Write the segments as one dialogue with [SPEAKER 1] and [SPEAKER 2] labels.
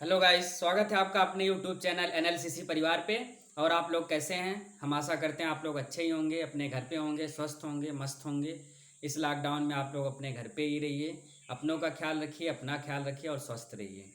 [SPEAKER 1] Hello guys, स्वागत है आपका अपने यूट्यूब चैनल एनएलसीसी परिवार पे। और आप लोग कैसे हैं? हम आशा करते हैं आप लोग अच्छे ही होंगे, अपने घर पे होंगे, स्वस्थ होंगे, मस्त होंगे। इस लॉकडाउन में आप लोग अपने घर पे ही रहिए, अपनों का ख्याल रखिए, अपना ख्याल रखिए और स्वस्थ रहिए।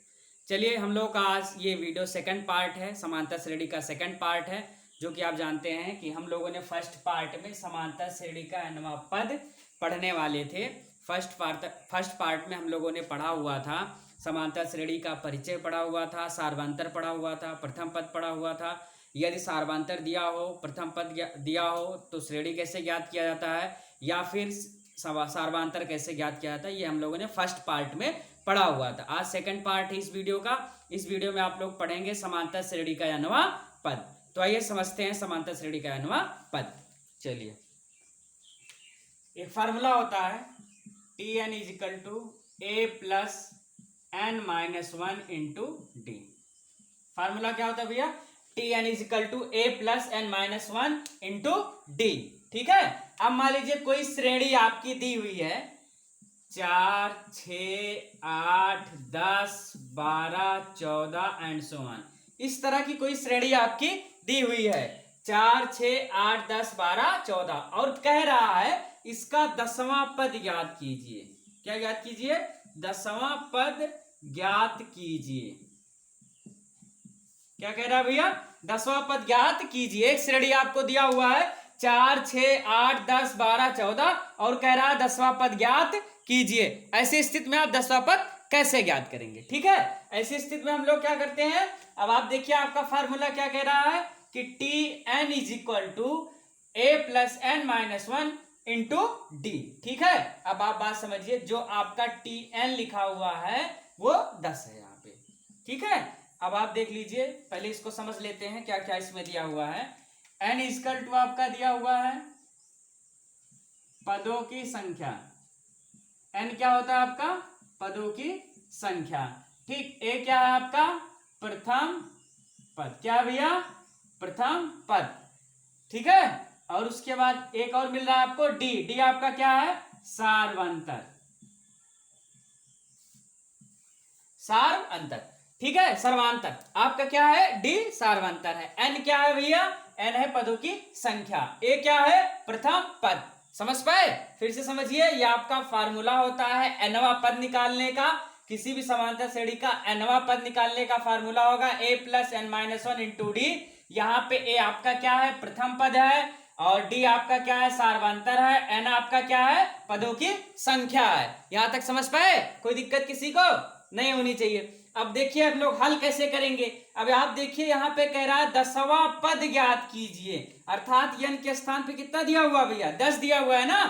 [SPEAKER 1] चलिए, हम लोग का आज ये वीडियो सेकंड पार्ट है, समांतर श्रेणी का सेकंड पार्ट है। जो कि आप जानते हैं कि हम लोगों ने फर्स्ट पार्ट में समांतर श्रेणी का nवां पद पढ़ने वाले थे। फर्स्ट पार्ट में हम लोगों ने पढ़ा हुआ था, समांतर श्रेणी का परिचय पढ़ा हुआ था, सार्वंतर पढ़ा हुआ था, प्रथम पद पढ़ा हुआ था। यदि सार्वंतर दिया हो, प्रथम पद दिया हो तो श्रेणी कैसे ज्ञात किया जाता है, या फिर सार्वंतर कैसे ज्ञात किया जाता है, ये हम लोगों ने फर्स्ट पार्ट में पढ़ा हुआ था। आज सेकंड पार्ट है इस वीडियो का। इस वीडियो में आप लोग पढ़ेंगे समांतर श्रेणी का nवां पद। तो आइए समझते हैं समांतर श्रेणी का nवां पद। चलिए, एक फार्मूला होता है T N is equal to A plus n minus one into D. Formula क्या होता है भैया? T N is equal to A plus N minus one into D. ठीक है। अब मान लीजिए कोई श्रेणी आपकी दी हुई है 4, 6, 8, 10, 12, 14 एंड सो ऑन। इस तरह की कोई श्रेणी आपकी दी हुई है 4, 6, 8, 10, 12, 14 और कह रहा है इसका 10वां पद ज्ञात कीजिए। क्या ज्ञात कीजिए? 10वां पद ज्ञात कीजिए। क्या कह रहा है भैया? 10वां पद ज्ञात कीजिए। एक श्रेणी आपको दिया हुआ है 4, 6, 8, 10, 12, 14 और कह रहा है 10वां पद ज्ञात कीजिए। ऐसी स्थिति में आप 10वां पद कैसे ज्ञात करेंगे? ठीक है। ऐसी स्थिति में हम लोग क्या करते हैं, अब आप देखिए आपका फार्मूला क्या कह रहा है कि T N is equal to A plus N minus one into D. ठीक है। अब आप बात समझिए, जो आपका टी एन लिखा हुआ है वो 10 है यहाँ पे। ठीक है। अब आप देख लीजिए, पहले इसको समझ लेते हैं क्या क्या इसमें दिया हुआ है। एन इक्वल टू आपका दिया हुआ है पदों की संख्या। एन क्या होता है आपका? पदों की संख्या। ठीक। ए क्या है आपका? प्रथम पद। क्या है भैया? प्रथम पद। ठीक है। और उसके बाद एक और मिल रहा है आपको डी। डी आपका क्या है? सार्वंतर। सार्वंतर। ठीक है। सर्वांतर आपका क्या है? डी सार्वंतर है। एन क्या है भैया? एन है पदों की संख्या। ए क्या है? प्रथम पद। समझ पाए? फिर से समझिए, ये आपका फार्मूला होता है nवां पद निकालने का। किसी भी समांतर श्रेणी का nवां पद निकालने का फार्मूला होगा a plus N minus one into d. यहाँ पे ए आपका क्या है? प्रथम पद है और डी आपका क्या है? सार्वंतर है। एन आपका क्या है? पदों की संख्या है। यहां तक समझ पाए? कोई दिक्कत किसी को नहीं होनी चाहिए। अब देखिए हम लोग हल कैसे करेंगे। अब आप देखिए यहाँ पे कह रहा है 10वां पद ज्ञात कीजिए, अर्थात n के स्थान पे कितना दिया हुआ भैया? 10 दिया हुआ है ना।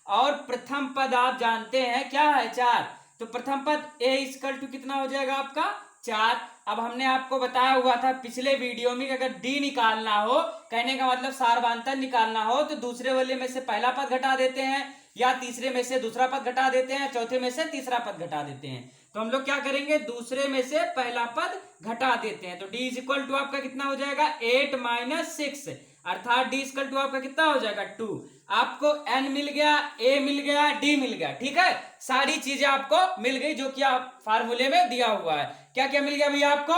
[SPEAKER 1] और प्रथम पद आप जानते हैं क्या है? 4। तो प्रथम पद a इक्वल टू कितना हो जाएगा आपका? 4। अब हमने आपको बताया हुआ था पिछले वीडियो में कि अगर डी निकालना हो, कहने का मतलब सार्वंतर निकालना हो, तो दूसरे वाले में से पहला पद घटा देते हैं, या तीसरे में से दूसरा पद घटा देते हैं, चौथे में से तीसरा पद घटा देते हैं। तो हम लोग क्या करेंगे? दूसरे में से पहला पद घटा देते हैं। तो डी इज इक्वल टू आपका कितना हो जाएगा? 8 माइनस 6, अर्थात डी इक्वल टू आपका कितना हो जाएगा? 2। आपको एन मिल गया, ए मिल गया, डी मिल गया। ठीक है। सारी चीजें आपको मिल गई जो कि आप फार्मूले में दिया हुआ है। क्या क्या मिल गया भैया आपको?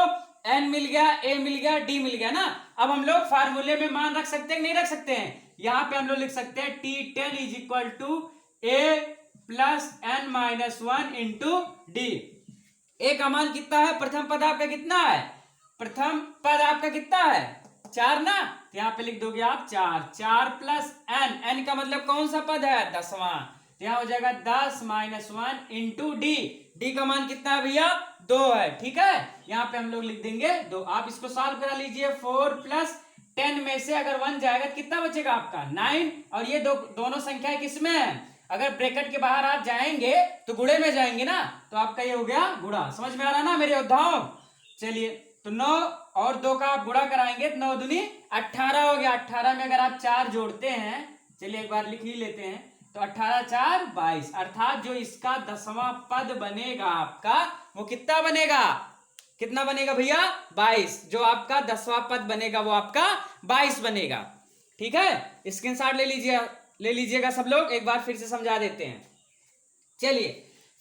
[SPEAKER 1] एन मिल गया, ए मिल गया, डी मिल गया ना। अब हम लोग फार्मूले में मान रख सकते हैं नहीं रख सकते हैं? यहां पे हम लोग लिख सकते हैं T 10 is equal to A plus N minus one into D. A का मान कितना है? प्रथम पद आपका कितना है? प्रथम पद आपका कितना है? 4 ना। तो यहां पे लिख दोगे आप 4। 4 प्लस एन। एन का मतलब कौन सा पद है? 10वां। तो यहां हो जाएगा 10 minus one into D. D का मान कितना है भैया? 2 है। ठीक है। यहां पे हम लोग लिख देंगे 2। आप इसको सॉल्व करा लीजिए। 4 प्लस 10 में से अगर 1 जाएगा तो कितना बचेगा आपका? 9। और ये दोनों संख्याएं किसमें है? अगर ब्रैकेट के बाहर आप जाएंगे तो गुणे में जाएंगे ना, तो आपका ये हो गया गुणा। समझ में आ रहा ना मेरे योद्धाओं? चलिए, तो 9 और 2 का आप गुणा कराएंगे तो 9 दूनी 18 हो गया। 18 में अगर आप 4 जोड़ते हैं, चलिए एक बार लिख ही लेते हैं, तो 18 4 22, अर्थात जो इसका 10वां पद बनेगा आपका वो कितना बनेगा? कितना बनेगा भैया? 22। जो आपका 10वां पद बनेगा वो आपका 22 बनेगा। ठीक है। स्क्रीनशॉट ले लीजिएगा सब लोग। एक बार फिर से समझा देते हैं। चलिए,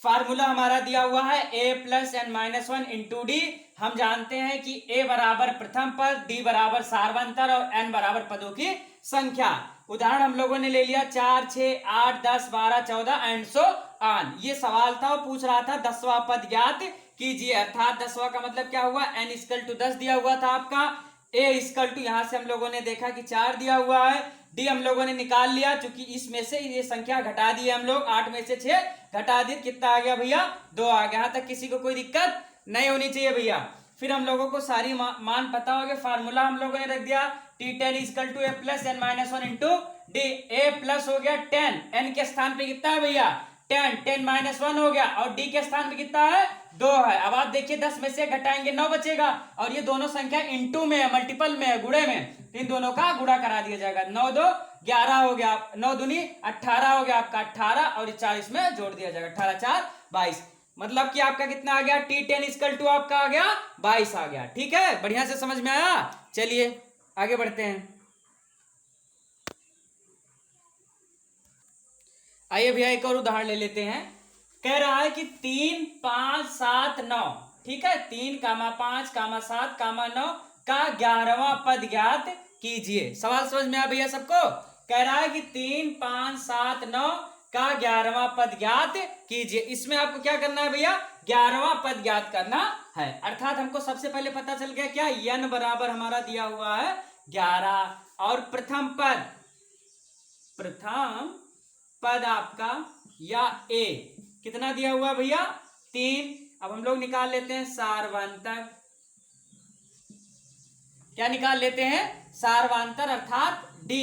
[SPEAKER 1] फार्मूला हमारा दिया हुआ है a plus N minus one into D. हम जानते हैं कि a बराबर प्रथम पद, d बराबर सार्वंतर और n बराबर पदों की संख्या। उदाहरण हम लोगों ने ले लिया 4, 6, 8, 10, 12, 14 एंड सो ऑन। ये सवाल था, वो पूछ रहा था 10वां पद ज्ञात कीजिए, अर्थात 10वां का मतलब क्या हुआ, n इक्वल टू 10 दिया हुआ था आपका, a इक्वल टू यहां से हम लोगों ने देखा कि 4 दिया हुआ है, d हम लोगों ने निकाल लिया, चूंकि इसमें से ये संख्या घटा दी हम लोग, 8 में से 6 घटा दी, कितना आ गया भैया, 2 आ गया। यहां तक किसी को कोई दिक्कत नहीं होनी चाहिए भैया। फिर हम लोगों को सारी मान पता हो गए, फार्मूला हम लोगों ने रख दिया T10 equal to a plus N minus one into D. A plus हो गया 10, एन के स्थान पे कितना है भैया 10, 10 माइनस वन हो गया, और डी के स्थान पे कितना है 2 है। अब आप देखिए 10 में से घटाएंगे 9 बचेगा, और ये दोनों संख्या इनटू में है, मल्टीपल में है, गुणे में, तो इन दोनों का गुणा करा दिया जाएगा। 9 2 11 हो गया, 9 दूनी 18 हो गया आपका, 18 और 40 में जोड़ दिया जाएगा, 18 4 22, मतलब कि आपका कितना आ गया T10 इक्वल टू आपका आ गया 22 आ गया। ठीक है, बढ़िया से समझ में आया। चलिए आगे बढ़ते हैं। आइए भैया एक और उदाहरण ले लेते हैं। कह रहा है कि 3, 5, 7, 9, ठीक है, 3, 5, 7, 9 का 11वां पद ज्ञात कीजिए। सवाल समझ में आया भैया सबको? कह रहा है कि 3, 5, 7, 9 का 11वां पद ज्ञात कीजिए। इसमें आपको क्या करना है भैया, 11वां पद ज्ञात करना है, अर्थात हमको सबसे पहले पता चल गया क्या, n बराबर हमारा दिया हुआ है 11, और प्रथम पद आपका या a कितना दिया हुआ भैया 3। अब हम लोग निकाल लेते हैं सार्वंतर, क्या निकाल लेते हैं, सार्वंतर, अर्थात d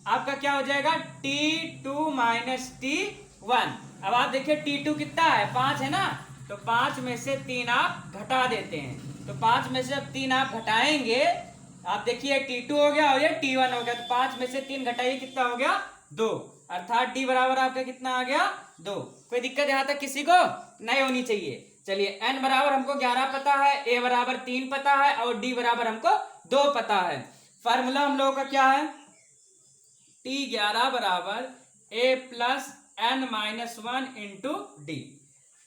[SPEAKER 1] आपका क्या हो जाएगा T2 माइनस T1। अब आप देखिए T2 कितना है 5 है ना, तो 5 में से 3 आप घटा देते हैं, तो 5 में से 3 आप घटाएंगे, आप देखिए T2 हो गया और ये T1 हो गया, तो 5 में से 3 घटाइए कितना हो गया 2, अर्थात D बराबर आपका कितना आ गया 2। कोई दिक्कत यहां तक किसी को नहीं होनी चाहिए। चलिए n बराबर हमको 11 पता है, a बराबर 3 पता है, और d बराबर हमको 2 पता है। फार्मूला हम लोगों का क्या है, T11 बराबर a plus N minus one into D.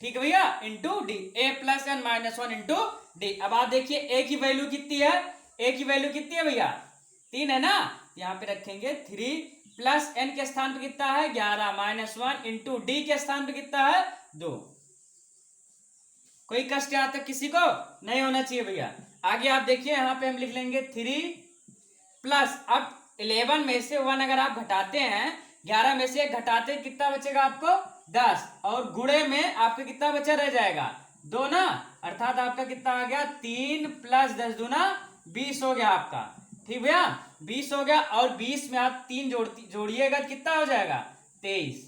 [SPEAKER 1] ठीक है भैया, into D, a plus N minus one into D. अब आप देखिए a की वैल्यू कितनी है, a की वैल्यू कितनी है भैया 3 है ना, यहाँ पे रखेंगे 3 प्लस n के स्थान पे कितना है 11 माइनस 1 इंटू डी के स्थान पे कितना है 2। कोई कष्ट यहां तक किसी को नहीं होना चाहिए भैया। आगे आप देखिए यहाँ पे हम लिख लेंगे 3 प्लस, अब 11 में से 1 अगर आप घटाते हैं, 11 में से घटाते कितना बचेगा आपको 10, और गुणे में आपका कितना बचा रह जाएगा 2 ना, अर्थात आपका कितना आ गया 3 प्लस 10 दूना 20 हो गया आपका। ठीक भैया 20 हो गया, और 20 में आप 3 जोड़िएगा कितना हो जाएगा 23।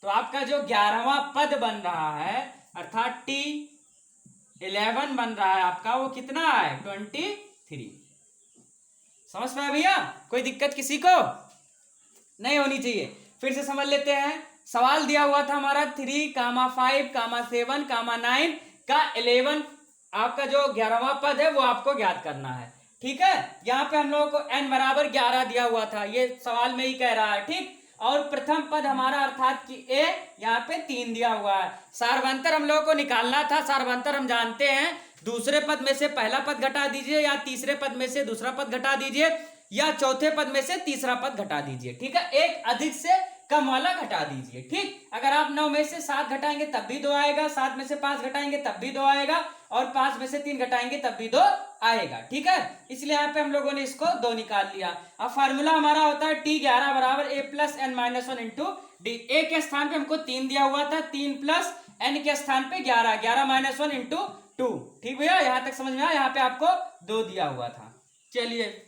[SPEAKER 1] तो आपका जो 11वां पद बन रहा है, अर्थात T11 बन रहा है आपका, वो कितना है 23। समझ में भैया, कोई दिक्कत किसी को नहीं होनी चाहिए। फिर से समझ लेते हैं। सवाल दिया हुआ था हमारा 3, 5, 7, 9 का 11 आपका जो 11वां पद है वो आपको ज्ञात करना है। ठीक है, यहाँ पे हम लोगों को n बराबर 11 दिया हुआ था, ये सवाल में ही कह रहा है। ठीक, और प्रथम पद हमारा अर्थात कि a यहाँ पे 3 दिया हुआ है। सार्वंतर हम लोगों को निकालना था। सार्वंतर हम जानते हैं, दूसरे पद में से पहला पद घटा दीजिए, या तीसरे पद में से दूसरा पद घटा दीजिए, या चौथे पद में से तीसरा पद घटा दीजिए। ठीक है, एक अधिक से कम वाला घटा दीजिए। ठीक, अगर आप 9 में से 7 घटाएंगे तब भी 2 आएगा, 7 में से 5 घटाएंगे तब भी 2 आएगा, और 5 में से 3 घटाएंगे तब भी 2 आएगा। ठीक है, इसलिए यहाँ पे हम लोगों ने इसको 2 निकाल लिया। अब फार्मूला हमारा होता है T11 बराबर a plus N minus one into D. A के स्थान पे हमको 3 दिया हुआ था, 3 प्लस एन के स्थान पे 11, 11 माइनस वन इंटू 2। ठीक भैया, यहाँ तक समझ में आया, यहाँ पे आपको 2 दिया हुआ था। चलिए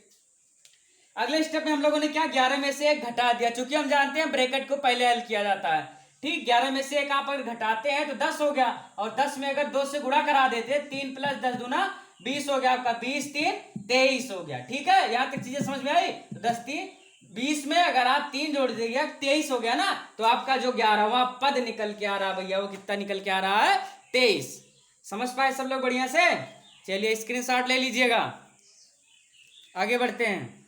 [SPEAKER 1] अगले स्टेप में हम लोगों ने क्या, 11 में से 1 घटा दिया, चूंकि हम जानते हैं ब्रैकेट को पहले हल किया जाता है। ठीक, 11 में से 1 आप अगर घटाते हैं तो 10 हो गया, और 10 में अगर 2 से गुणा करा देते, 3 प्लस 10 दूना 20 हो गया आपका, 20 3 23 हो गया। ठीक है, यहाँ तक चीजें समझ में आई। तो 10 3 20 में अगर आप 3 जोड़ दीजिएगा 23 हो गया ना, तो आपका जो 11वां पद निकल के आ रहा है भैया, वो कितना निकल के आ रहा है 23। समझ पाए सब लोग बढ़िया से? चलिए स्क्रीनशॉट ले लीजिएगा, आगे बढ़ते हैं।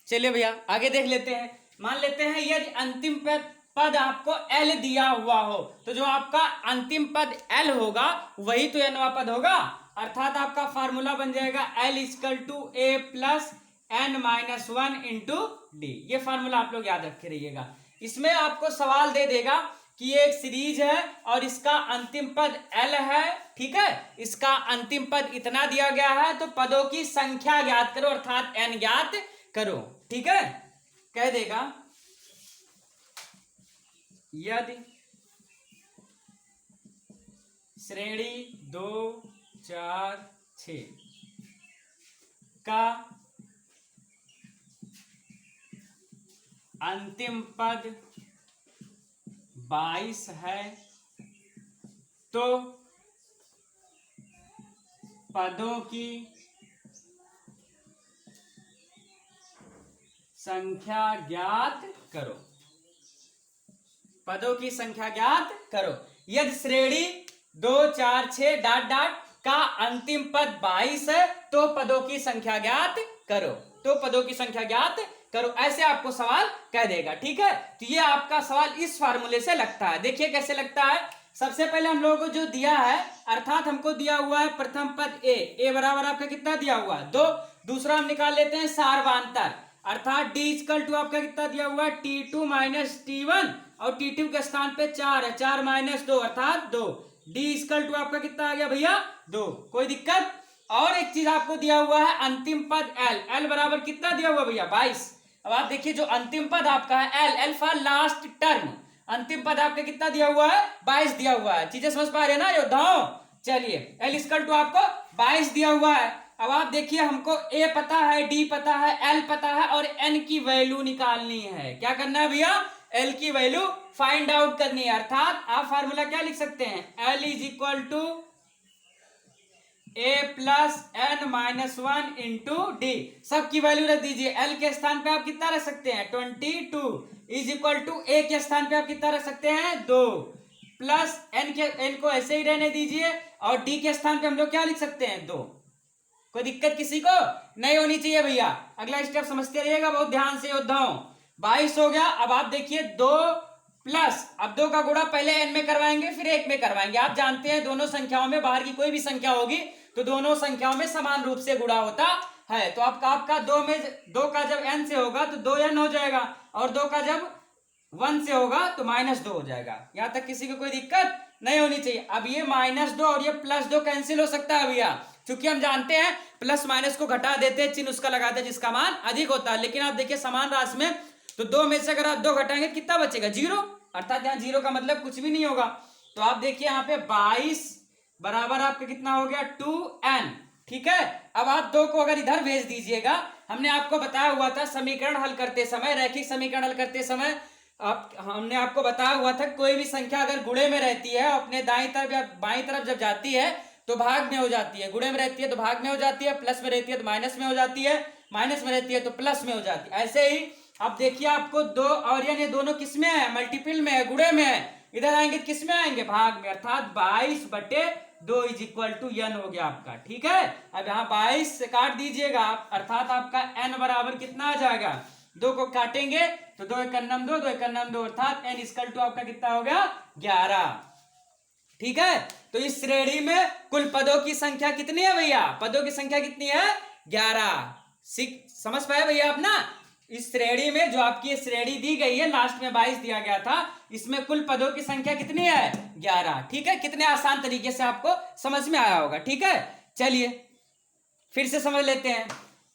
[SPEAKER 1] चलिए भैया आगे देख लेते हैं। मान लेते हैं यदि अंतिम पद पद आपको एल दिया हुआ हो, तो जो आपका अंतिम पद एल होगा वही तो एनवा पद होगा। अर्थात आपका फार्मूला बन जाएगा L equal to A plus N minus one into D. ये फार्मूला आप लोग याद रखे रहिएगा। इसमें आपको सवाल दे देगा कि ये एक सीरीज है और इसका अंतिम पद एल है, ठीक है, इसका अंतिम पद इतना दिया गया है, तो पदों की संख्या ज्ञात करो अर्थात एन ज्ञात करो, ठीक है। कह देगा यदि श्रेणी 2 4 6 का अंतिम पद 22 है तो पदों की संख्या ज्ञात करो। पदों की संख्या ज्ञात करो। यदि श्रेणी 2 4 6 डॉट डॉट का अंतिम पद 22 है तो पदों की संख्या ज्ञात करो, तो पदों की संख्या ज्ञात करो, ऐसे आपको सवाल कह देगा, ठीक है। तो ये आपका सवाल इस फार्मूले से लगता है। देखिए कैसे लगता है। सबसे पहले हम लोगों को जो दिया है, अर्थात हमको दिया हुआ है प्रथम पद ए बराबर आपका कितना दिया हुआ है 2। दूसरा हम निकाल लेते हैं सार्वधातुक, अर्थात डी इक्वल टू आपका कितना दिया हुआ है T2 माइनस T1 और T2 के स्थान पे 4 है, 4 माइनस 2 अर्थात 2। डी इक्वल टू आपका कितना आ गया भैया 2, कोई दिक्कत। और एक चीज आपको दिया हुआ है अंतिम पद एल बराबर कितना दिया हुआ भैया 22। अब आप देखिए जो अंतिम पद आपका है एल फॉर लास्ट टर्म, अंतिम पद आपका कितना दिया हुआ है 22 दिया हुआ है। चीजें समझ पा रहे हैं ना योद्धाओं। चलिए एल इक्वल टू आपको 22 दिया हुआ है। अब आप देखिए हमको ए पता है, डी पता है, एल पता है और एन की वैल्यू निकालनी है। क्या करना है भैया एल की वैल्यू फाइंड आउट करनी है। अर्थात आप फार्मूला क्या लिख सकते हैं L is equal to A plus N minus one into D. सबकी वैल्यू रख दीजिए। एल के स्थान पे आप कितना रख सकते हैं 22 इज इक्वल टू ए के स्थान पे आप कितना रख सकते हैं 2 प्लस एन को ऐसे ही रहने दीजिए और डी के स्थान पे हम लोग क्या लिख सकते हैं 2। कोई दिक्कत किसी को नहीं होनी चाहिए भैया। अगला स्टेप समझते रहिएगा बहुत ध्यान से योद्धाओं। 22 हो गया। अब आप देखिए 2 प्लस, अब 2 का गुणा पहले एन में करवाएंगे फिर 1 में करवाएंगे। आप जानते हैं दोनों संख्याओं में बाहर की कोई भी संख्या होगी तो दोनों संख्याओं में समान रूप से गुणा होता है। तो आपका 2 का जब n से होगा तो 2n हो जाएगा और 2 का जब 1 से होगा तो -2 हो जाएगा। यहां तक किसी को कोई दिक्कत नहीं होनी चाहिए। अब ये -2 और ये +2 कैंसिल हो सकता है भैया, क्योंकि हम जानते हैं प्लस माइनस को घटा देते हैं, चिन्ह उसका लगाते हैं जिसका मान अधिक होता है। लेकिन आप देखिए समान राशि में तो 2 में से अगर आप 2 घटाएंगे कितना बचेगा 0, अर्थात यहाँ 0 का मतलब कुछ भी नहीं होगा। तो आप देखिए यहाँ पे 22 बराबर आपका कितना हो गया 2n, ठीक है। अब आप 2 को अगर इधर भेज दीजिएगा, हमने आपको बताया हुआ था समीकरण हल करते समय, रैखिक समीकरण हल करते समय हमने आपको बताया हुआ था कोई भी संख्या अगर गुणे में रहती है अपने दाईं तरफ या बाईं तरफ जब जाती है तो भाग में हो जाती है, गुणे में रहती है तो भाग में हो जाती है, प्लस में रहती है तो माइनस में हो जाती है, माइनस में रहती है तो प्लस में हो जाती है। ऐसे ही अब देखिए आपको 2 और ये दोनों किस में है मल्टीपल में है, गुणे में है। इधर आएंगे किस में आएंगे भाग में, अर्थात 22/2 इज इक्वल टू n हो गया आपका, ठीक है। अब यहाँ 22 से काट दीजिएगा आप, अर्थात आपका n बराबर कितना आ जाएगा 2 को काटेंगे तो 2 × 2 2 × 2 अर्थात n इक्वल टू आपका कितना हो गया 11, ठीक है। तो इस श्रेणी में कुल पदों की संख्या कितनी है भैया, पदों की संख्या कितनी है 11। समझ पाए भैया आप ना। इस श्रेणी में जो आपकी श्रेणी दी गई है लास्ट में 22 दिया गया था, इसमें कुल पदों की संख्या कितनी है 11, ठीक है। कितने आसान तरीके से आपको समझ में आया होगा, ठीक है। चलिए फिर से समझ लेते हैं।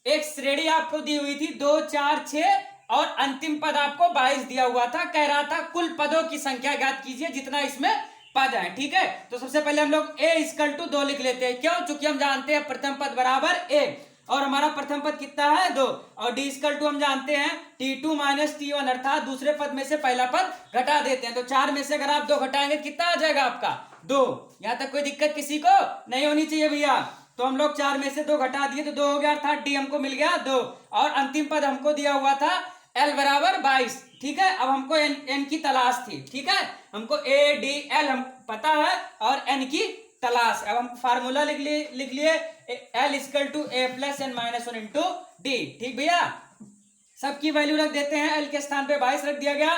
[SPEAKER 1] एक श्रेणी आपको दी हुई थी 2 4 6 और अंतिम पद आपको 22 दिया हुआ था, कह रहा था कुल पदों की संख्या ज्ञात कीजिए जितना इसमें पद है, ठीक है। तो सबसे पहले हम लोग a इक्वल टू 2 लिख लेते हैं, क्यों, चूंकि हम जानते हैं प्रथम पद बराबर a और हमारा प्रथम पद कितना है 2 और d इक्वल टू हम जानते हैं T2 माइनस T1 अर्थात दूसरे पद में से पहला पद घटा देते हैं। तो 4 में से अगर आप 2 घटाएंगे कितना आ जाएगा आपका 2। यहां तक कोई दिक्कत किसी को नहीं होनी चाहिए भैया। तो हम लोग 4 में से 2 घटा दिए तो 2 हो गया, अर्थात d हमको मिल गया 2 और अंतिम पद हमको दिया हुआ था l बराबर 22, ठीक है। अब हमको n की तलाश थी, ठीक है। हमको a d l हम पता है और n की तलाश। अब हम फार्मूला लिख लिए l equal to a plus n minus 1 into D, ठीक भैया। सबकी वैल्यू रख देते हैं, l के स्थान पे 22 रख दिया गया,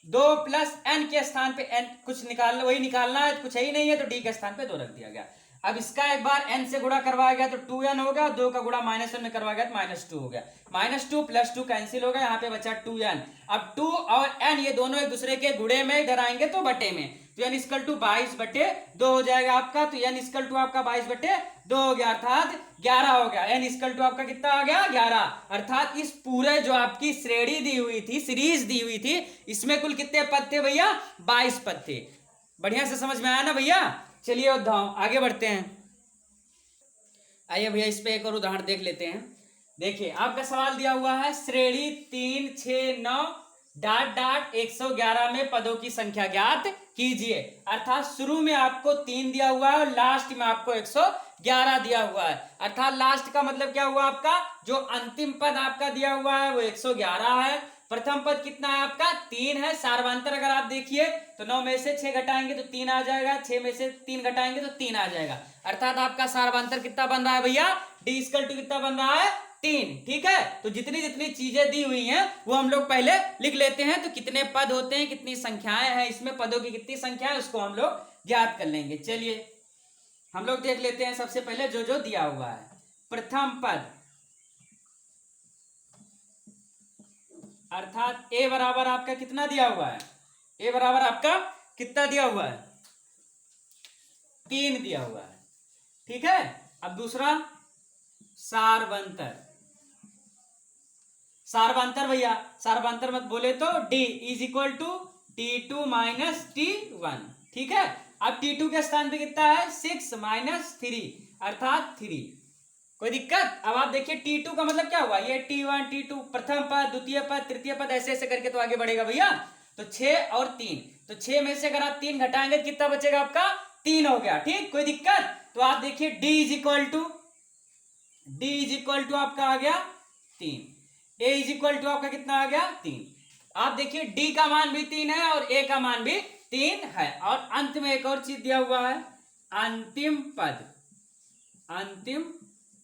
[SPEAKER 1] 2 प्लस एन के स्थान पे एन कुछ निकालना, वही निकालना है, कुछ ही नहीं है तो डी के स्थान पे 2 रख दिया गया। अब इसका एक बार एन से गुणा करवाया गया तो 2n हो गया, 2 का गुणा -1 में करवाया गया तो -2 हो गया, -2 + 2 कैंसिल हो गया, यहाँ पे बचा 2n। अब 2 और n ये दोनों एक दूसरे के गुणे में इधर आएंगे तो बटे में, तो n = 22/2 हो जाएगा आपका, तो n = आपका 22/2 हो गया, अर्थात 11 हो गया। n = आपका कितना आ गया 11, अर्थात इस पूरे जो आपकी श्रेणी दी हुई थी, सीरीज दी हुई थी, इसमें कुल कितने पद थे भैया 22 पद थे। बढ़िया से समझ में आया ना भैया। चलिए योद्धाओं आगे बढ़ते हैं। आइए भैया इस पे एक और उदाहरण देख लेते हैं। देखिए आपका सवाल दिया हुआ है श्रेणी 3, 6, 9 111 में पदों की संख्या ज्ञात कीजिए। अर्थात शुरू में आपको 3 दिया हुआ है और लास्ट में आपको 111 दिया हुआ है। अर्थात लास्ट का मतलब क्या हुआ, आपका जो अंतिम पद आपका दिया हुआ है वो 111 है। प्रथम पद कितना है आपका 3 है। सार्वंतर अगर आप देखिए तो 9 में से 6 घटाएंगे तो 3 आ जाएगा, 6 में से 3 घटाएंगे तो 3 आ जाएगा। अर्थात आपका सार्वंतर कितना बन रहा है भैया, डी = कितना बन रहा है 3। ठीक है, तो जितनी जितनी चीजें दी हुई हैं वो हम लोग पहले लिख लेते हैं। तो कितने पद होते हैं, कितनी संख्याएं हैं इसमें, पदों की कितनी संख्या है उसको हम लोग ज्ञात कर लेंगे। चलिए हम लोग देख लेते हैं सबसे पहले जो जो दिया हुआ है। प्रथम पद अर्थात a बराबर आपका कितना दिया हुआ है, a बराबर आपका कितना दिया हुआ है 3 दिया हुआ है। ठीक है, अब दूसरा सार्वंतर। सार्वंतर भैया सार्वंतर मत बोले तो d = T2 - T1। ठीक है, अब T2 के स्थान पे कितना है 6 - 3 अर्थात 3। कोई दिक्कत। अब आप देखिए T2 का मतलब क्या हुआ, ये T1 T2 प्रथम पद, द्वितीय पद, तृतीय पद, ऐसे ऐसे करके तो आगे बढ़ेगा भैया। तो 6 और 3, तो 6 में से अगर आप 3 घटाएंगे तो कितना बचेगा आपका 3 हो गया। ठीक, कोई दिक्कत। तो आप देखिए D = आपका आ गया 3, A = आपका कितना आ गया 3। आप देखिए D का मान भी 3 है और A का मान भी 3 है। और अंत में एक और चीज दिया हुआ है अंतिम पद। अंतिम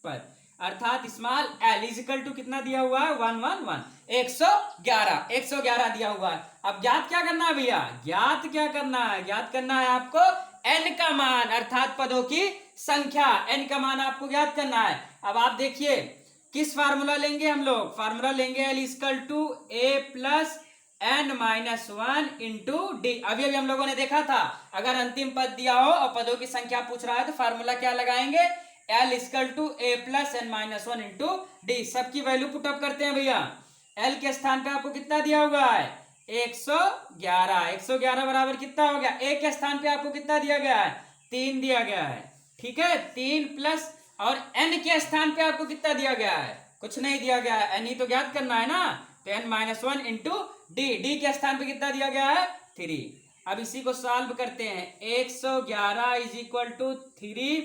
[SPEAKER 1] पद अर्थात स्मॉल l = कितना दिया हुआ है 111 111 दिया हुआ है। अब ज्ञात क्या करना है भैया, ज्ञात क्या करना है, ज्ञात करना है आपको n का मान अर्थात पदों की संख्या, n का मान आपको ज्ञात करना है। अब आप देखिए किस फार्मूला लेंगे हम लोग, फार्मूला लेंगे l = a + n - 1 × d। अभी हम लोगों ने देखा था अगर अंतिम पद दिया हो और पदों की संख्या पूछ रहा है तो फार्मूला क्या लगाएंगे, l = a + n - 1 × d। सबकी वैल्यू पुटअप करते हैं भैया। l के स्थान पे आपको कितना दिया हुआ है 111, 111 बराबर कितना हो गया, a के स्थान पे आपको कितना दिया गया है 3 दिया गया है। ठीक है, 3 प्लस और n के स्थान पे आपको कितना दिया गया है, कुछ नहीं दिया गया है, n ही तो ज्ञात करना है ना, तो n - 1 × d। d के स्थान पे कितना दिया गया है 3। अब इसी को सॉल्व करते हैं, 111 = 3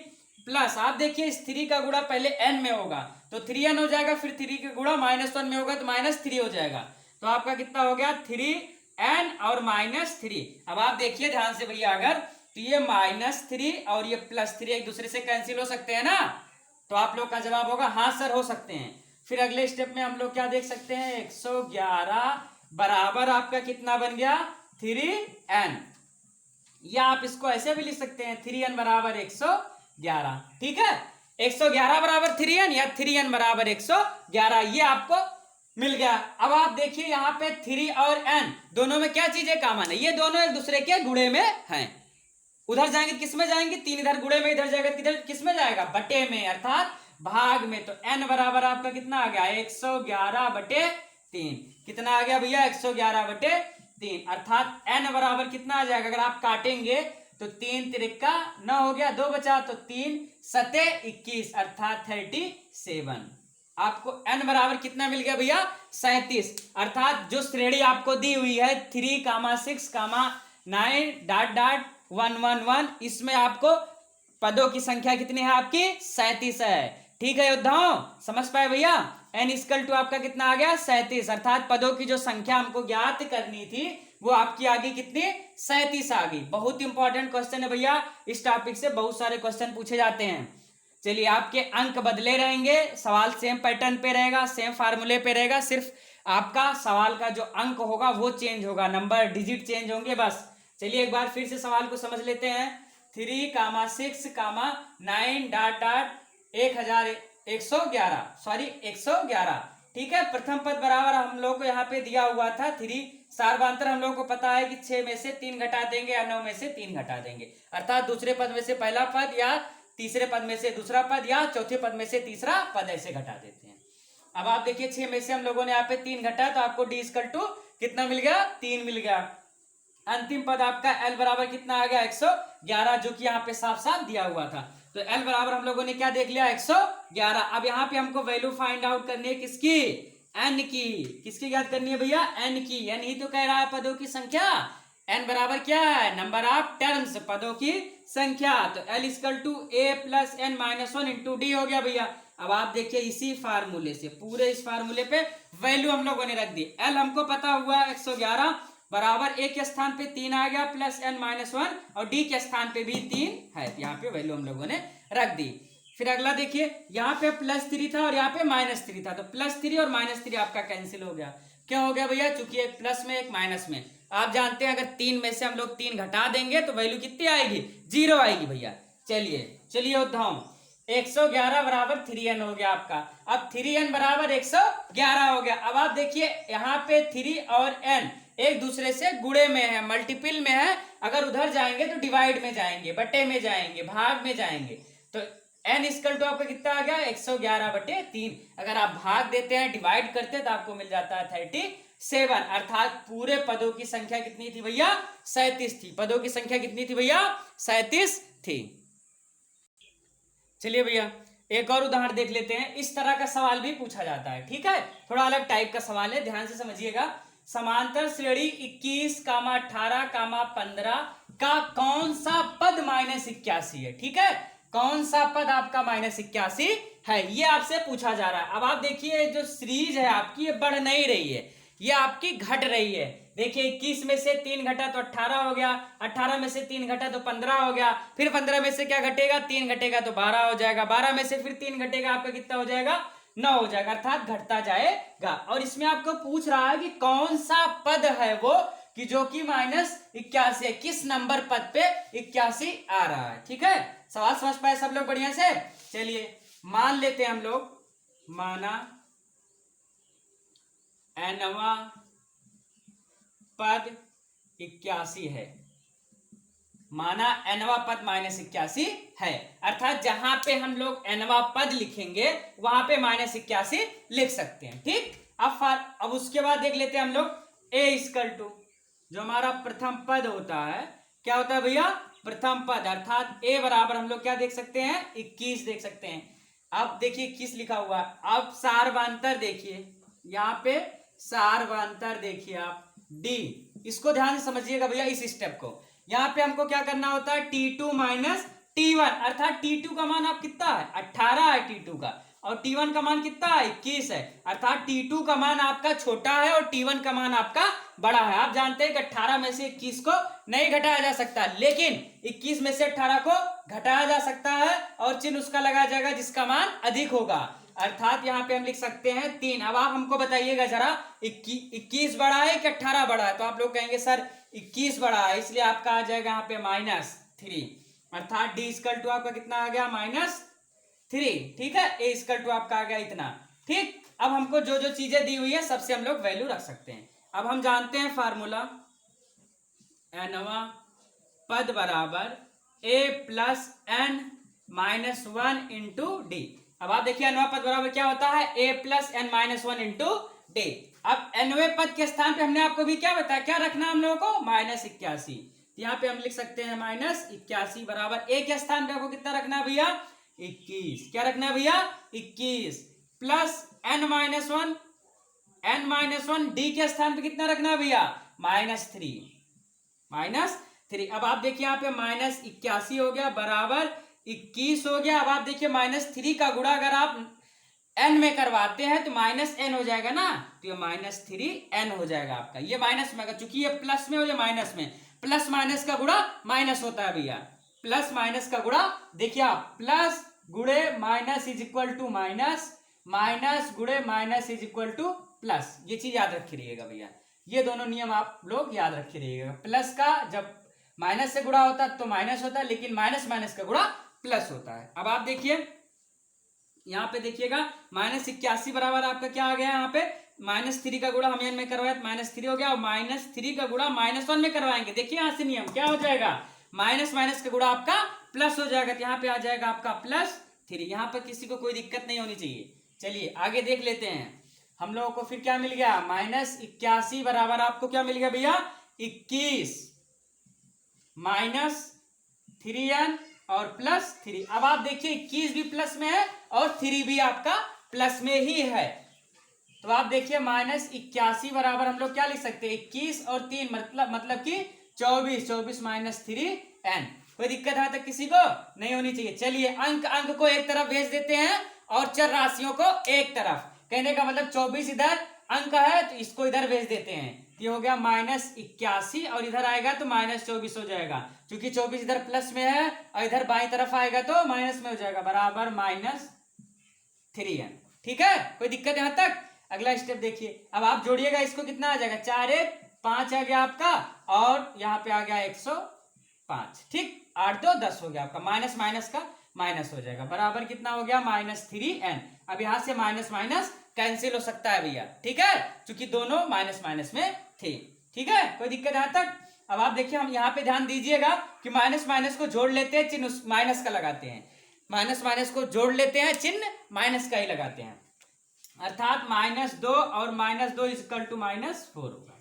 [SPEAKER 1] प्लस आप देखिए इस 3 का गुणा पहले n में होगा तो 3n हो जाएगा, फिर 3 का गुणा -1 में होगा तो -3 हो जाएगा। तो आपका कितना हो गया 3n और -3। अब आप देखिए ध्यान से भैया, अगर तो ये -3 और ये +3 एक दूसरे से कैंसिल हो सकते हैं ना, तो आप लोग का जवाब होगा हाँ सर हो सकते हैं। फिर अगले स्टेप में हम लोग क्या देख सकते हैं, 111 बराबर आपका कितना बन गया 3n, या आप इसको ऐसे भी लिख सकते हैं 3n बराबर 111। ठीक है, 111 बराबर 3n या 3n बराबर 111, ये आपको मिल गया। अब आप देखिए यहाँ पे 3 और n दोनों में क्या चीजें कॉमन है, ये दोनों एक दूसरे के गुणे में हैं। उधर जाएंगे किस में जाएंगे, 3 इधर गुणे में, इधर जाएगा किधर किस में जाएगा बटे में अर्थात भाग में। तो n बराबर आपका कितना आ गया 111/3। कितना आ गया भैया 111/3 अर्थात n बराबर कितना आ जाएगा, अगर आप काटेंगे तो 3 तिरिका 9 हो गया, 2 बचा तो 3 सते 21 अर्थात 37। आपको n बराबर कितना मिल गया भैया 37। अर्थात जो श्रेणी आपको दी हुई है 3, 6, 9 ... 111 इसमें आपको पदों की संख्या कितनी है आपकी 37 है। ठीक है योद्धाओं, समझ पाए भैया। n = आपका कितना आ गया 37 अर्थात पदों की जो संख्या हमको ज्ञात करनी थी वो आपकी आ गई कितनी 37 आ गई। बहुत इंपॉर्टेंट क्वेश्चन है भैया, इस टॉपिक से बहुत सारे क्वेश्चन पूछे जाते हैं। चलिए आपके अंक बदले रहेंगे, सवाल सेम पैटर्न पे रहेगा, सेम फार्मूले पे रहेगा, सिर्फ आपका सवाल का जो अंक होगा वो चेंज होगा, नंबर डिजिट चेंज होंगे बस। चलिए एक बार फिर से सवाल को समझ लेते हैं। 3,6,9 डॉट डॉट 1,111 सॉरी 111, ठीक है। प्रथम पद बराबर हम लोग को यहाँ पे दिया हुआ था 3। सार्वधातुक हम लोग को पता है कि 6 में से 3 घटा देंगे या 9 में से 3 घटा देंगे, अर्थात दूसरे पद में से पहला पद या तीसरे पद में से दूसरा पद या चौथे पद में से तीसरा पद, ऐसे घटा देते हैं। अब आप देखिए 6 में से हम लोगों ने यहाँ पे 3 घटा तो आपको डी इक्वल टू कितना मिल गया, 3 मिल गया। अंतिम पद आपका एल बराबर कितना आ गया, 111, जो कि यहाँ पे साफ साफ दिया हुआ था। तो एल बराबर हम लोगों ने क्या देख लिया, 111। अब यहाँ पे हमको वैल्यू फाइंड आउट करनी है किसकी, एन की। किसकी याद करनी है भैया, एन की। एन ही तो कह रहा है पदों की संख्या। एन बराबर क्या है, नंबर ऑफ टर्म्स, पदों की संख्या। तो L equal to A plus N minus 1 into D हो गया भैया। अब आप देखिए इसी फार्मूले से, पूरे इस फार्मूले पे वैल्यू हम लोगों ने रख दी। एल हमको पता हुआ 111 बराबर ए के स्थान पे 3 आ गया प्लस एन माइनस 1, और डी के स्थान पे भी 3 है। यहाँ पे वैल्यू हम लोगों ने रख दी। फिर अगला देखिए, यहाँ पे +3 था और यहाँ पे -3 था, तो +3 और -3 आपका कैंसिल हो गया। क्यों हो गया भैया, चूंकि एक प्लस में एक माइनस में। आप जानते हैं अगर 3 में से हम लोग 3 घटा देंगे तो वैल्यू कितनी आएगी, 0 आएगी भैया। चलिए उद्धव 111 बराबर 3n हो गया आपका। अब 3n बराबर 111 हो गया। अब आप देखिए यहाँ पे 3 और n एक दूसरे से गुणे में है, मल्टीपल में है। अगर उधर जाएंगे तो डिवाइड में जाएंगे, बटे में जाएंगे, भाग में जाएंगे। तो n इक्वल टू आपका कितना आ गया, 111/3। अगर आप भाग देते हैं, डिवाइड करते हैं, तो आपको मिल जाता है 37, अर्थात पूरे पदों की संख्या कितनी थी भैया, 37 थी। पदों की संख्या कितनी थी भैया, 37 थी। चलिए भैया एक और उदाहरण देख लेते हैं। इस तरह का सवाल भी पूछा जाता है, ठीक है, थोड़ा अलग टाइप का सवाल है, ध्यान से समझिएगा। समांतर श्रेणी 21, 18, 15 का कौन सा पद -81 है, ठीक है। कौन सा पद आपका -81 है, ये आपसे पूछा जा रहा है। अब आप देखिए जो सीरीज है आपकी, ये बढ़ नहीं रही है, ये आपकी घट रही है। देखिए 21 में से 3 घटा तो 18 हो गया, 18 में से 3 घटा तो 15 हो गया, फिर 15 में से क्या घटेगा, 3 घटेगा तो 12 हो जाएगा, 12 में से फिर 3 घटेगा, आपका कितना हो जाएगा, 9 हो जाएगा, अर्थात घटता जाएगा। और इसमें आपको पूछ रहा है कि कौन सा पद है वो कि जो कि -81 है, किस नंबर पद पे 81 आ रहा है, ठीक है। सवाल समझ पाए सब लोग बढ़िया से। चलिए मान लेते हैं हम लोग, माना nवां पद 81 है, माना nवां पद -81 है, अर्थात जहां पे हम लोग nवां पद लिखेंगे वहां पे -81 लिख सकते हैं, ठीक। अब उसके बाद देख लेते हैं हम लोग a इक्वल टू, जो हमारा प्रथम पद होता है, क्या होता है भैया, प्रथम पद, अर्थात a बराबर हम लोग क्या देख सकते हैं, 21 देख सकते हैं। अब देखिए 21 लिखा हुआ है। अब सार्वधातुक देखिए, यहाँ पे सार्वधातुक देखिए आप d, इसको ध्यान से समझिएगा भैया इस स्टेप को। यहाँ पे हमको क्या करना होता है, T2 माइनस T1, अर्थात T2 का मान आप कितना है, 18 है T2 का, और T1 का मान कितना है, 21 है, अर्थात T2 का मान आपका छोटा है और T1 का मान आपका बड़ा है। आप जानते हैं कि 18 में से 21 को नहीं घटाया जा सकता, लेकिन 21 में से 18 को घटाया जा सकता है, और चिन्ह उसका लगाया जाएगा जिसका मान अधिक होगा, अर्थात यहाँ पे हम लिख सकते हैं 3। अब आप हमको बताइएगा जरा 21 बड़ा है कि 18 बड़ा है, तो आप लोग कहेंगे सर 21 बड़ा है, इसलिए आपका आ जाएगा यहाँ पे -3, अर्थात डी इक्वल टू आपका कितना आ गया, -3, ठीक है। ए इक्वल टू आपका आ गया इतना, ठीक। अब हमको जो जो चीजें दी हुई है सबसे हम लोग वैल्यू रख सकते हैं। अब हम जानते हैं फार्मूला, nवां पद बराबर a plus n minus 1 into D. अब आप देखिए nवां पद बराबर क्या होता है, a plus n minus 1 into D. अब nवें पद के स्थान पे हमने आपको भी क्या बताया, क्या रखना हम लोगों को, -81। यहाँ पे हम लिख सकते हैं -81 बराबर a के स्थान पे आपको कितना रखना है भैया, 21। क्या रखना है भैया, 21 प्लस n माइनस 1 डी के स्थान पे कितना रखना है भैया, -3। अब आप देखिए यहाँ पे -81 हो गया बराबर 21 हो गया। अब आप देखिए -3 का गुणा अगर आप n में करवाते हैं तो -n हो जाएगा ना, तो ये -3n हो जाएगा आपका। ये माइनस में, चूंकि ये प्लस में और ये माइनस में, प्लस माइनस का गुणा माइनस होता है भैया, प्लस माइनस का गुणा। देखिए आप प्लस गुणे minus is equal to minus, minus गुणे minus is equal to plus, ये चीज याद रखे रहिएगा भैया, ये दोनों नियम आप लोग याद रखे रहिएगा। प्लस का जब माइनस से गुणा होता है तो माइनस होता है, लेकिन माइनस माइनस का गुणा प्लस होता है। अब आप देखिए यहाँ पे देखिएगा -81 बराबर आपका क्या आ गया, यहाँ पे -3 का गुणा हम n में करवाए तो -3 हो गया, और -3 का गुणा -1 में करवाएंगे। देखिए यहाँ से नियम क्या हो जाएगा, माइनस माइनस का गुणा आपका प्लस हो जाएगा, तो यहाँ पे आ जाएगा आपका +3। यहाँ पर किसी को कोई दिक्कत नहीं होनी चाहिए। चलिए आगे देख लेते हैं, हम लोगों को फिर क्या मिल गया, -81 बराबर आपको क्या मिल गया भैया, 21 -3n और +3। अब आप देखिए 21 भी प्लस में है और 3 भी आपका प्लस में ही है, तो आप देखिए -81 बराबर हम लोग क्या लिख सकते हैं, 21 और 3 मतलब कि 24, 24 -3n। कोई दिक्कत है तक किसी को नहीं होनी चाहिए। चलिए अंक को एक तरफ भेज देते हैं और चर राशियों को एक तरफ, कहने का मतलब 24 इधर अंक है तो इसको इधर भेज देते हैं, ये हो गया -81 और इधर आएगा तो -24 हो जाएगा, क्योंकि 24 इधर प्लस में है और इधर बाई तरफ आएगा तो माइनस में हो जाएगा, बराबर -3n। ठीक है, कोई दिक्कत यहाँ तक। अगला स्टेप देखिए, अब आप जोड़िएगा इसको, कितना आ जाएगा, 4 1 5 आ गया आपका, और यहाँ पे आ गया 105। ठीक, 8 2 10 हो गया आपका, माइनस माइनस का माइनस हो जाएगा, बराबर कितना हो गया, -3n। अब यहाँ से माइनस माइनस कैंसिल हो सकता है भैया, ठीक है, क्योंकि दोनों माइनस माइनस में थे। ठीक है, कोई दिक्कत यहाँ तक। अब आप देखिए, हम यहाँ पे ध्यान दीजिएगा कि माइनस माइनस को जोड़ लेते हैं, चिन्ह माइनस का लगाते हैं, माइनस माइनस को जोड़ लेते हैं, चिन्ह माइनस का ही लगाते हैं, अर्थात -2 और -2 = -4 होगा।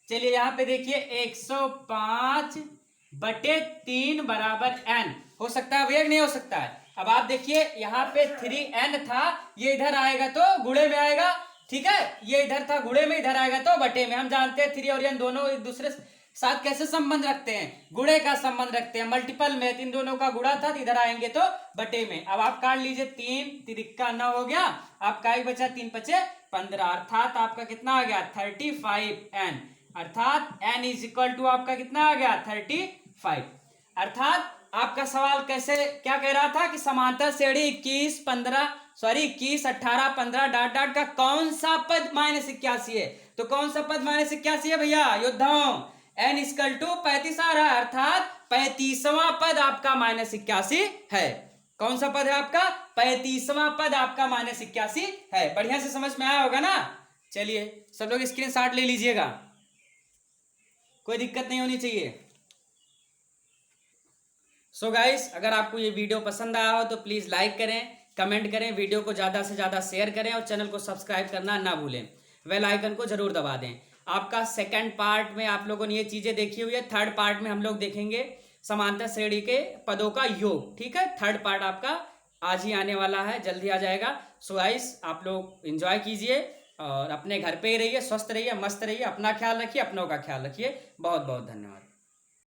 [SPEAKER 1] चलिए यहाँ पे देखिए 105/3 बराबर n हो सकता है भैया, नहीं हो सकता है। अब आप देखिए यहाँ पे 3n था, ये इधर आएगा तो गुणे में आएगा, ठीक है, ये इधर था गुणे में, इधर आएगा तो बटे में। हम जानते हैं 3 और n दोनों एक दूसरे साथ कैसे संबंध रखते हैं, गुणे का संबंध रखते हैं, मल्टीपल में इन दोनों का गुणा था, इधर आएंगे तो बटे में। अब आप काट लीजिए, 3 3 9 हो गया, आपका एक बचा, 3 5 15, अर्थात आपका कितना आ गया, 35n, अर्थात n = आपका कितना आ गया, 35। अर्थात आपका सवाल कैसे क्या कह रहा था कि समांतर श्रेणी 21 18 15 डॉट डॉट का कौन सा पद -81 है, तो कौन सा पद -81 है भैया, योद्धाओं, n = 35 आ रहा है, अर्थात 35वां पद आपका -81 है। कौन सा पद है आपका, 35वां पद आपका -81 है। बढ़िया से समझ में आया होगा ना। चलिए सब लोग स्क्रीनशॉट ले लीजिएगा, कोई दिक्कत नहीं होनी चाहिए। सो गाइस, अगर आपको ये वीडियो पसंद आया हो तो प्लीज़ लाइक करें, कमेंट करें, वीडियो को ज़्यादा से ज़्यादा शेयर करें और चैनल को सब्सक्राइब करना ना भूलें, बेल आइकन को जरूर दबा दें। आपका सेकंड पार्ट में आप लोगों ने ये चीज़ें देखी हुई है, थर्ड पार्ट में हम लोग देखेंगे समांतर श्रेणी के पदों का योग। ठीक है, थर्ड पार्ट आपका आज ही आने वाला है, जल्दी आ जाएगा। सो गाइस, आप लोग एंजॉय कीजिए और अपने घर पे ही रहिए, स्वस्थ रहिए, मस्त रहिए, अपना ख्याल रखिए, अपनों का ख्याल रखिए। बहुत बहुत धन्यवाद।